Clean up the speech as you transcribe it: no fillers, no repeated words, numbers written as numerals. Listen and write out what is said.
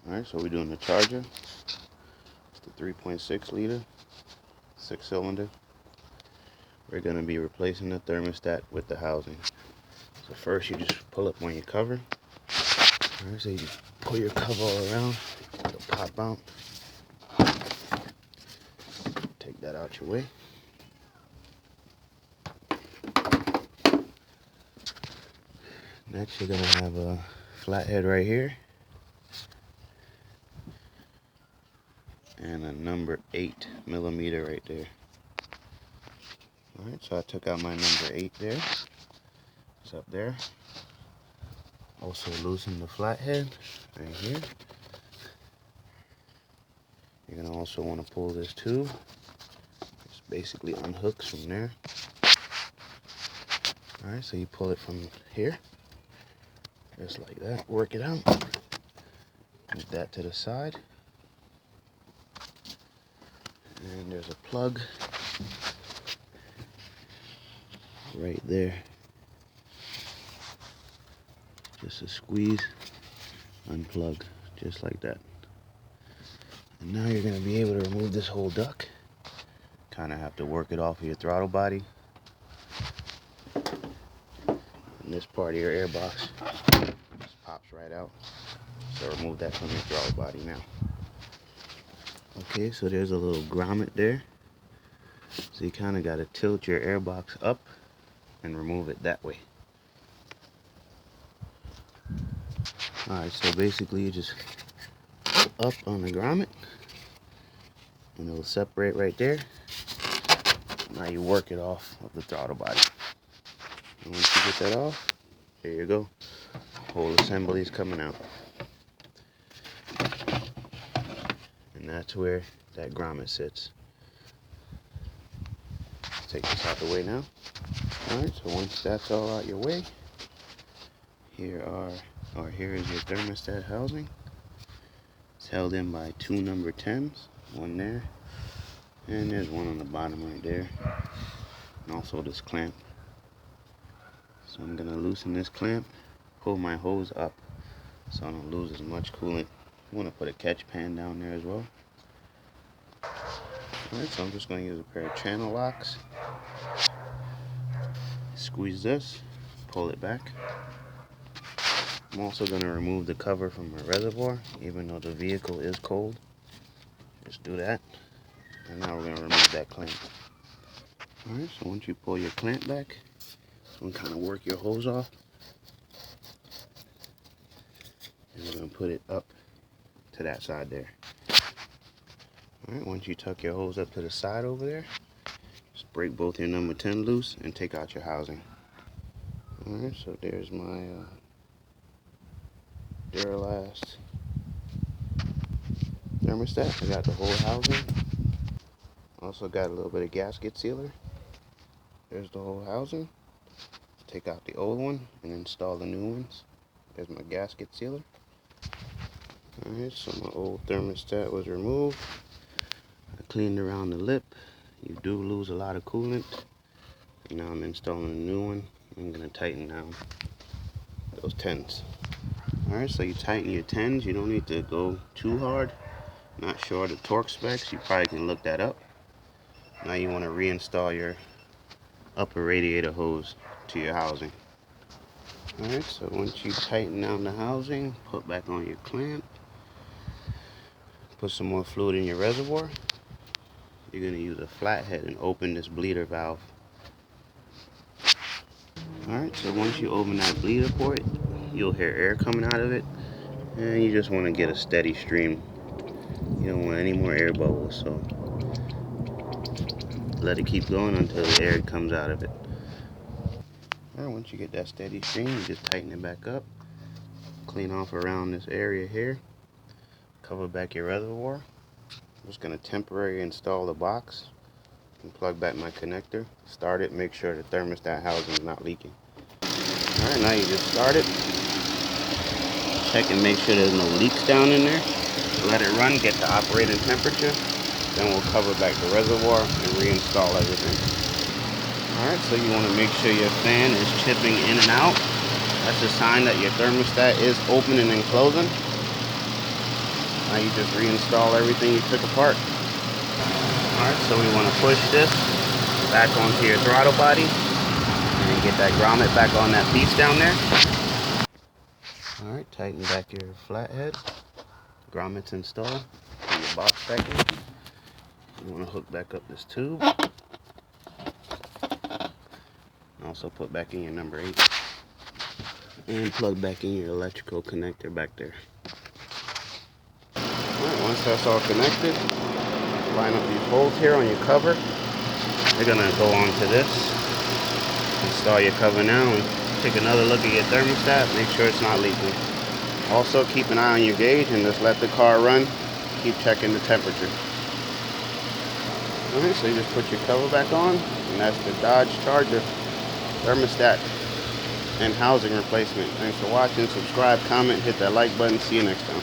Alright, so we're doing the charger. It's the 3.6 liter, 6-cylinder. We're going to be replacing the thermostat with the housing. So first you just pull up on your cover. Alright, so you just pull your cover all around. It'll pop out. Take that out your way. Next you're going to have a flathead right here. And a number 8 millimeter right there. Alright, so I took out my number 8 there. It's up there. Also loosen the flathead right here. You're going to also want to pull this tube. Just basically unhooks from there. Alright, so you pull it from here. Just like that. Work it out. Move that to the side. And there's a plug right there. Just a squeeze, unplug, just like that. And now you're going to be able to remove this whole duct. Kind of have to work it off of your throttle body. And this part of your air box just pops right out. So remove that from your throttle body now. Okay, so there's a little grommet there. So you kind of got to tilt your air box up and remove it that way. Alright, so basically you just pull up on the grommet and it'll separate right there. Now you work it off of the throttle body. And once you get that off, there you go. Whole assembly is coming out. And that's where that grommet sits. Let's take this out the way now. Alright, so once that's all out your way, here is your thermostat housing. It's held in by 2 number 10s, one there, and there's one on the bottom right there, and also this clamp. So I'm going to loosen this clamp, pull my hose up so I don't lose as much coolant. You want to put a catch pan down there as well. Alright, so I'm just going to use a pair of channel locks. Squeeze this, pull it back. I'm also going to remove the cover from my reservoir, even though the vehicle is cold. Just do that. And now we're going to remove that clamp. Alright, so once you pull your clamp back, so kind of work your hose off. And we're going to put it up to that side there. Alright, once you tuck your hose up to the side over there, just break both your number 10 loose and take out your housing. Alright, so there's my Duralast thermostat. I got the whole housing. Also got a little bit of gasket sealer. There's the whole housing. Take out the old one and install the new ones. There's my gasket sealer. Alright, so my old thermostat was removed. I cleaned around the lip. You do lose a lot of coolant. And now I'm installing a new one. I'm going to tighten down those 10s. Alright, so you tighten your 10s. You don't need to go too hard. Not sure the torque specs. You probably can look that up. Now you want to reinstall your upper radiator hose to your housing. Alright, so once you tighten down the housing, put back on your clamp. Put some more fluid in your reservoir. You're going to use a flathead and open this bleeder valve. Alright, so once you open that bleeder port, you'll hear air coming out of it, and you just want to get a steady stream. You don't want any more air bubbles, so let it keep going until the air comes out of it. Alright, once you get that steady stream, you just tighten it back up, clean off around this area here, cover back your reservoir. I'm just going to temporarily install the box and plug back my connector, start it, make sure the thermostat housing is not leaking. Alright, now you just start it. Check and make sure there's no leaks down in there. Let it run, get the operating temperature. Then we'll cover back the reservoir and reinstall everything. Alright, so you want to make sure your fan is chipping in and out. That's a sign that your thermostat is opening and closing. Now you just reinstall everything you took apart. Alright, so we want to push this back onto your throttle body and get that grommet back on that piece down there. Alright, tighten back your flathead. Grommet's installed. Put your box back in. You want to hook back up this tube. Also put back in your number 8. And plug back in your electrical connector back there. Alright, once that's all connected, line up these holes here on your cover. You're going to go onto this. Install your cover now and take another look at your thermostat. Make sure it's not leaking. Also keep an eye on your gauge and just let the car run. Keep checking the temperature. Alright, so you just put your cover back on, and that's the Dodge Charger thermostat and housing replacement. Thanks for watching. Subscribe, comment, hit that like button. See you next time.